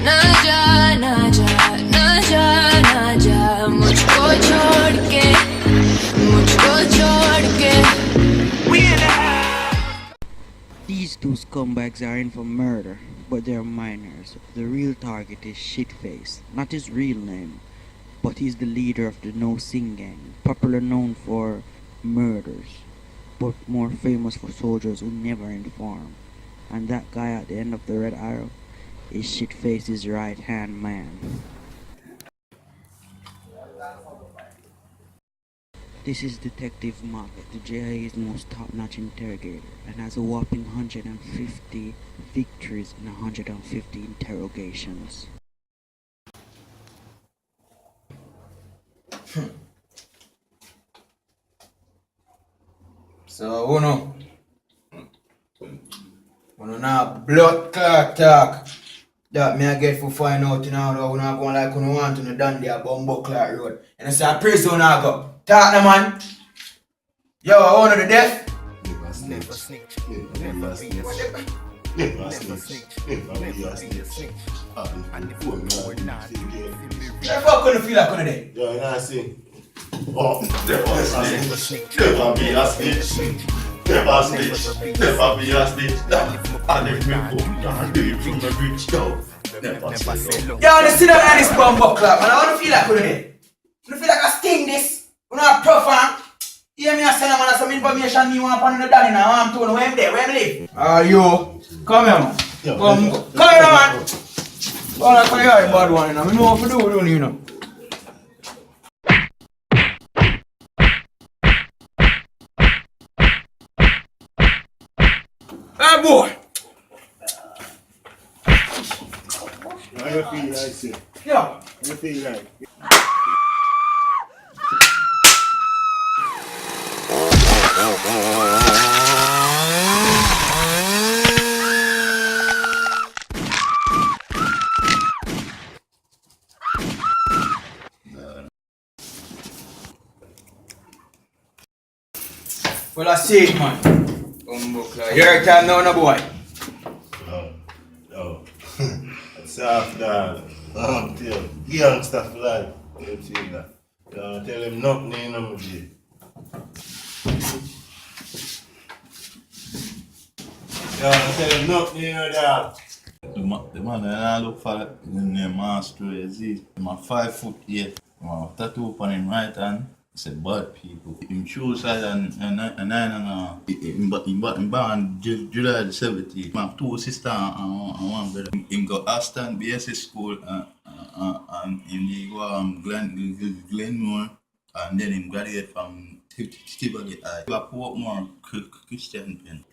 ना जा ना जा ना जा ना जा मुझको छोड़ के These two scumbags are in for murder, but they're minors. The real target is Shitface, not his real name, but he's the leader of the No Sing Gang, popular known for murders, but more famous for soldiers who never inform. And that guy at the end of the red arrow is Shitface's right-hand man. This is Detective Market, the JIA's most top-notch interrogator, and has a whopping 150 victories and 150 interrogations. So, uno now blood clot talk. That me I get for find out now that uno going like uno want to done there Bumbo Clot Road. And I say a prison I go. Talk na man. Yo, I want the death. Never snitch. Never snitch. Never snitch. Never snitch. And if we're not The fuck couldn't feel like couldn't they? yo, you know what I say? Oh, never snitch. Never be a snitch. Never snitch. Never be a snitch. And if we go down, do it from the rich, yo. Never snitch. Yo, I see that this Bumbo Clot, man. I want to feel like couldn't they? I feel like I sting this. You know I perform. Hear me a send man some information me want upon the daddy now. I'm told where him there, where him live. You come here man. Come here man. Well, I tell you a bad one, you know. I know what to do, don't you know? Hey boy! How you feel like, sir? Yeah. How you feel like? Well, I see it, man. Bumbo Clot. You heard time now, no boy. Oh. That's soft, dog. Tell youngster for life. You see that? Don't tell him nothing, you know, G. Don't tell him nothing, you know, dog. The man that I look for in the master is he. I'm 5'8". I tattoo upon him right hand. It's a bad people. Him shoe size and 9 and born July the 17th. I have 2 sisters and 1 brother. Him go Aston BSS school and him go Glenmore and then him graduate from Tivoli High. He go Portmore Christian Pen.